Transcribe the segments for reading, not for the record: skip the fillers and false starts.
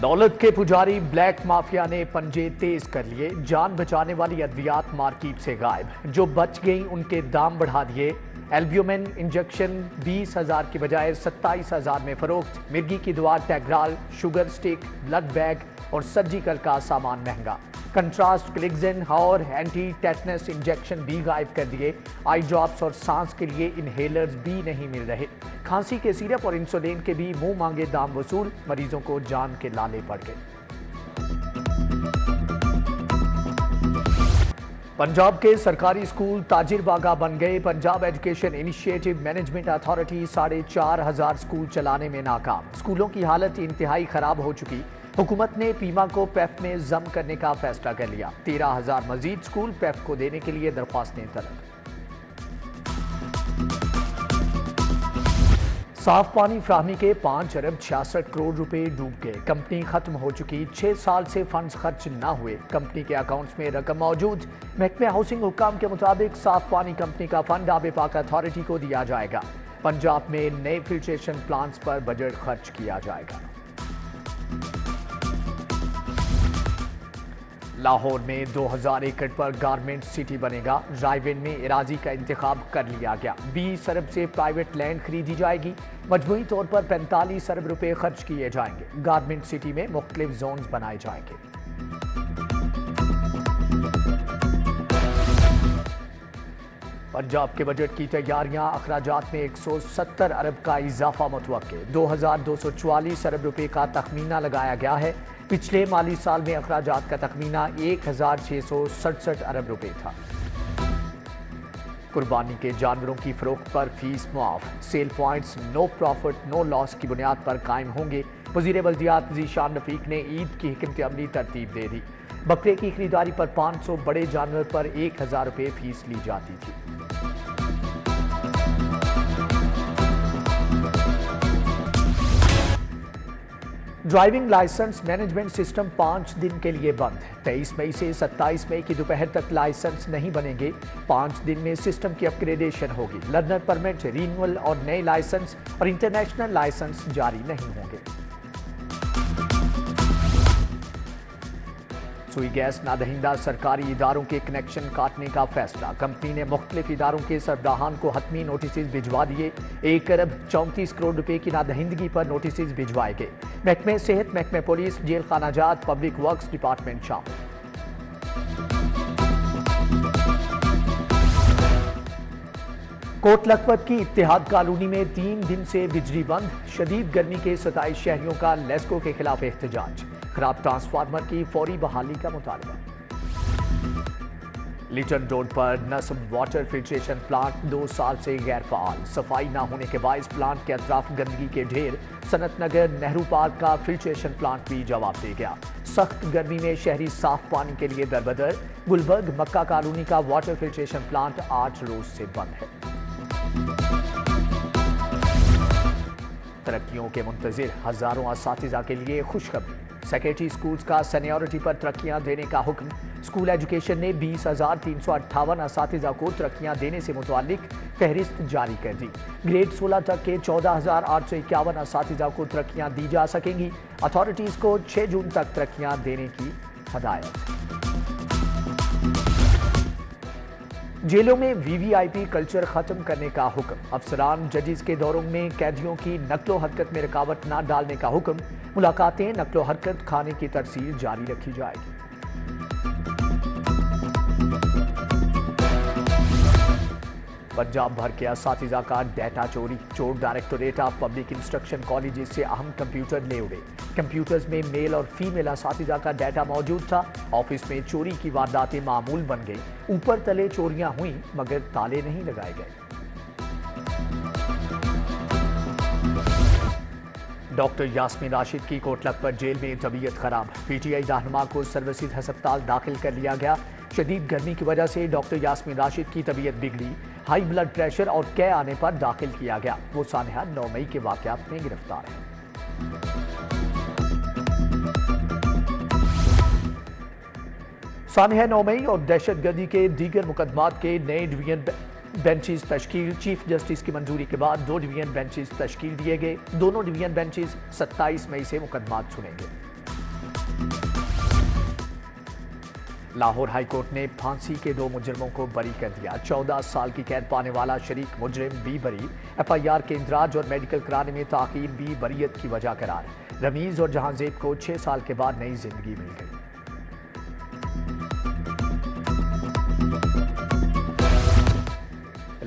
دولت کے پجاری بلیک مافیا نے پنجے تیز کر لیے، جان بچانے والی ادویات مارکیٹ سے غائب، جو بچ گئیں ان کے دام بڑھا دیے۔ ایلبیومن انجیکشن 20,000 کی بجائے 27,000 میں فروخت، مرگی کی دوا، ٹیگرال، شوگر سٹک، بلڈ بیگ اور سرجیکل کا سامان مہنگا۔ کنٹراسٹ کلگزن اور اینٹی ٹیٹنس انجیکشن بھی غائب کر دیے۔ آئی ڈراپس اور سانس کے لیے انہیلرز بھی نہیں مل رہے۔ کھانسی کے سیرپ اور انسولین کے بھی منہ مانگے دام وصول، مریضوں کو جان کے لالے پڑ گئے۔ پنجاب کے سرکاری اسکول تاجر باغا بن گئے۔ Punjab education initiative management authority 4,500 school چلانے میں ناکام۔ اسکولوں کی حالت انتہائی خراب ہو چکی۔ حکومت نے پیما کو پیف میں ضم کرنے کا فیصلہ کر لیا۔ 13,000 مزید اسکول پیف کو دینے کے لیے درخواستیں طلب۔ صاف پانی فراہمی کے 5 ارب 66 کروڑ روپے ڈوب گئے۔ کمپنی ختم ہو چکی، 6 سال سے فنڈز خرچ نہ ہوئے۔ کمپنی کے اکاؤنٹس میں رقم موجود۔ محکمہ ہاؤسنگ حکام کے مطابق صاف پانی کمپنی کا فنڈ آب پاک اتھارٹی کو دیا جائے گا۔ پنجاب میں نئے فلٹریشن پلانٹس پر بجٹ خرچ کیا جائے گا۔ لاہور میں 2,000 ایکڑ پر گارمنٹ سٹی بنے گا۔ رائے ون میں اراضی کا انتخاب کر لیا گیا۔ 20 ارب سے پرائیویٹ لینڈ خریدی جائے گی۔ مجموعی طور پر 45 ارب روپے خرچ کیے جائیں گے۔ گارمنٹ سٹی میں مختلف زونز بنائے جائیں گے۔ پنجاب کے بجٹ کی تیاریاں، اخراجات میں 170 ارب کا اضافہ متوقع۔ 2,244 ارب روپے کا تخمینہ لگایا گیا ہے۔ پچھلے مالی سال میں اخراجات کا تخمینہ 1,667 ارب روپے تھا۔ قربانی کے جانوروں کی فروخت پر فیس معاف۔ سیل پوائنٹس نو پروفٹ نو لاس کی بنیاد پر قائم ہوں گے۔ وزیر بلدیات ذیشان رفیق نے عید کی حکمت عملی ترتیب دے دی۔ بکرے کی خریداری پر 500، بڑے جانور پر 1,000 روپے فیس لی جاتی تھی۔ ڈرائیونگ لائسنس مینجمنٹ سسٹم 5 دن کے لیے بند۔ 23 مئی سے 27 مئی کی دوپہر تک لائسنس نہیں بنیں گے۔ 5 دن میں سسٹم کی اپ گریڈیشن ہوگی۔ لرنر پرمٹ، رینول اور نئے لائسنس اور انٹرنیشنل لائسنس جاری نہیں ہوں گے۔ سوئی گیس نادہندہ سرکاری اداروں کے کنیکشن کاٹنے کا فیصلہ۔ کمپنی نے مختلف اداروں کے سربراہان کو حتمی نوٹسز بھجوا دیے۔ 1 ارب 34 کروڑ روپے کی نادہندگی پر نوٹسز بھجوائے گئے۔ محکمہ صحت، محکمہ پولیس، جیل خانہ جات، پبلک ورکس ڈپارٹمنٹ شامل۔ کوٹ لکھپت کی اتحاد کالونی میں 3 دن سے بجلی بند۔ شدید گرمی کے 27 شہریوں کا لیسکو کے خلاف احتجاج۔ خراب ٹرانسفارمر کی فوری بحالی کا مطالبہ۔ لیٹن روڈ پر نصب واٹر فلٹریشن پلانٹ 2 سال سے غیر فعال۔ صفائی نہ ہونے کے باعث پلانٹ کے اطراف گندگی کے ڈھیر۔ صنعت نگر نہرو پارک کا فلٹریشن پلانٹ بھی جواب دے گیا۔ سخت گرمی میں شہری صاف پانی کے لیے دربدر۔ گلبرگ مکہ کالونی کا واٹر فلٹریشن پلانٹ 8 روز سے بند ہے۔ ترقیوں کے منتظر ہزاروں اساتذہ کے لیے خوشخبری۔ سیکرٹری سکولز کا سینیورٹی پر ترقیاں دینے کا حکم۔ اسکول ایجوکیشن نے 20,358 اساتذہ کو ترقیاں دینے سے متعلق فہرست جاری کر دی۔ گریڈ 16 تک کے 14,851 اساتذہ کو ترقیاں دی جا سکیں گی۔ اتھارٹیز کو 6 جون تک ترقیاں دینے کی ہدایت۔ جیلوں میں وی وی آئی پی کلچر ختم کرنے کا حکم۔ افسران ججز کے دوروں میں قیدیوں کی نقل و حرکت میں رکاوٹ نہ ڈالنے کا حکم۔ ملاقاتیں، نقل و حرکت، کھانے کی ترسیل جاری رکھی جائے گی۔ پنجاب بھر کے اساتذہ کا ڈیٹا چوری۔ چور directorate of public instruction colleges سے اہم کمپیوٹر لے اڑے۔ کمپیوٹرز میں میل اور فیمیل اساتذہ کا ڈیٹا موجود تھا۔ آفس میں چوری کی وارداتیں معمول بن گئی۔ اوپر تلے چوریاں ہوئیں مگر تالے نہیں لگائے گئے۔ ڈاکٹر یاسمین راشد کی کوٹ لکھپت جیل میں طبیعت خراب۔ پی ٹی آئی رہنما کو سروسز ہسپتال داخل کر لیا گیا۔ شدید گرمی کی وجہ سے ڈاکٹر یاسمین راشد کی طبیعت بگڑی۔ ہائی بلڈ پریشر اور قے آنے پر داخل کیا گیا۔ وہ سانحہ 9 مئی کے واقعات میں گرفتار ہے۔ سانحہ 9 مئی اور دہشت گردی کے دیگر مقدمات کے نئے ڈویژن بینچز تشکیل۔ چیف جسٹس کی منظوری کے بعد 2 ڈویژن بینچز تشکیل دیے گئے۔ دونوں ڈویژن بینچز 27 مئی سے مقدمات سنیں گے۔ لاہور ہائی کورٹ نے پھانسی کے 2 مجرموں کو بری کر دیا۔ 14 سال کی قید پانے والا شریک مجرم بھی بری۔ FIR کے اندراج اور میڈیکل کرانے میں تاخیر بھی بریت کی وجہ قرار۔ رمیز اور جہاں زیب کو 6 سال کے بعد نئی زندگی مل گئی۔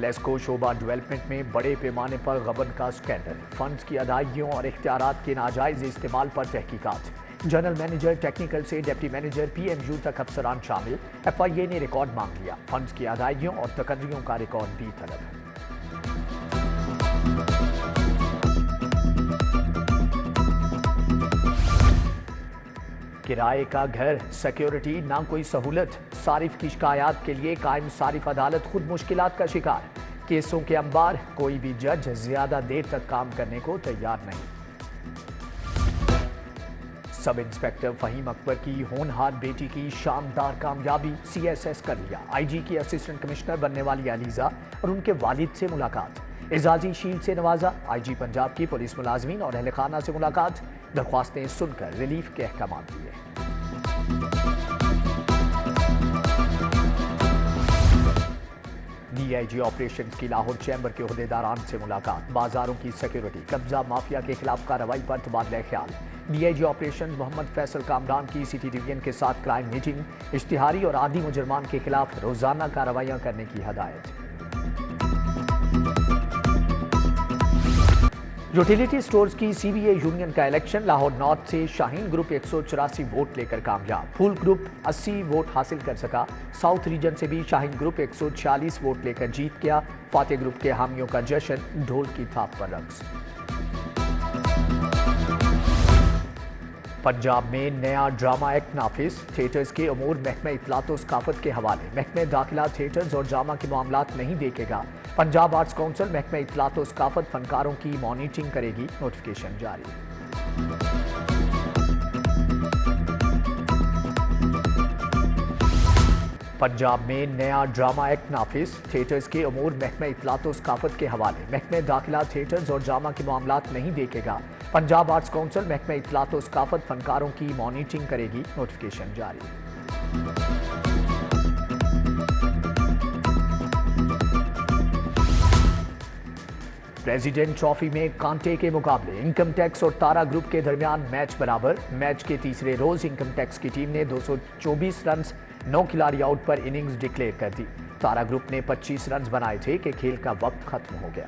لیسکو شعبہ ڈیولپمنٹ میں بڑے پیمانے پر غبن کا سکینڈل۔ فنڈز کی ادائیگیوں اور اختیارات کے ناجائز استعمال پر تحقیقات۔ جنرل مینیجر ٹیکنیکل سے ڈپٹی مینیجر PMU تک افسران شامل۔ FIA نے ریکارڈ مانگ لیا۔ فنڈز کی ادائیگیوں اور تقرریوں کا ریکارڈ بھی طلب۔ کرائے کا گھر، سیکیورٹی نہ کوئی سہولت۔ صارف کی شکایات کے لیے قائم صارف عدالت خود مشکلات کا شکار۔ کیسوں کے انبار، کوئی بھی جج زیادہ دیر تک کام کرنے کو تیار نہیں۔ سب انسپیکٹر فہیم اکبر کی ہونہار بیٹی کی شاندار کامیابی، CSS کر لیا۔ IG کی اسسٹنٹ کمشنر بننے والی علیزہ اور ان کے والد سے ملاقات۔ اعزازی شیلڈ سے نوازا۔ IG پنجاب کی پولیس ملازمین اور اہل خانہ سے ملاقات۔ درخواستیں سن کر ریلیف کے احکامات دیے۔ DIG آپریشنز کی لاہور چیمبر کے عہدیداران سے ملاقات۔ بازاروں کی سیکیورٹی، قبضہ مافیا کے خلاف کارروائی پر تبادلہ خیال۔ DIG آپریشنز محمد فیصل کامران کی سٹی ڈویژن کے ساتھ کرائم میٹنگ۔ اشتہاری اور عادی مجرمان کے خلاف روزانہ کارروائیاں کرنے کی ہدایت۔ یوٹیلیٹی سٹورز کی CBA یونین کا الیکشن۔ لاہور نارتھ سے شاہین گروپ 184 ووٹ لے کر کامیاب۔ پھول گروپ 80 ووٹ حاصل کر سکا۔ ساؤتھ ریجن سے بھی شاہین گروپ 146 ووٹ لے کر جیت گیا۔ فاتح گروپ کے حامیوں کا جشن، ڈھول کی تھاپ پر رقص۔ پنجاب میں نیا ڈرامہ ایکٹ نافذ۔ تھیٹرز کے امور محکمہ اطلاعات و ثقافت کے حوالے۔ محکمہ داخلہ تھیٹرز اور ڈرامہ کے معاملات نہیں دیکھے گا۔ پنجاب آرٹس کونسل محکمہ اطلاعات و ثقافت فنکاروں کی مانیٹرنگ کرے گی۔ نوٹیفیکیشن جاری۔ پنجاب میں نیا ڈرامہ ایکٹ نافذ۔ تھیٹرز کے امور محکمہ اطلاعات و ثقافت کے حوالے۔ محکمہ داخلہ تھیٹرز اور ڈرامہ کے معاملات نہیں دیکھے گا۔ پنجاب آرٹس کونسل محکمہ اطلاعات و ثقافت فنکاروں کی مانیٹرنگ کرے گی۔ نوٹیفیکیشن جاری۔ پریزیڈنٹ ٹرافی میں کانٹے کے مقابلے۔ انکم ٹیکس اور تارا گروپ کے درمیان میچ برابر۔ میچ کے تیسرے روز انکم ٹیکس کی ٹیم نے 224 رنز 9 کھلاڑی آؤٹ پر اننگز ڈکلیئر کر دی۔ تارا گروپ نے 25 رنز بنائے تھے کہ کھیل کا وقت ختم ہو گیا۔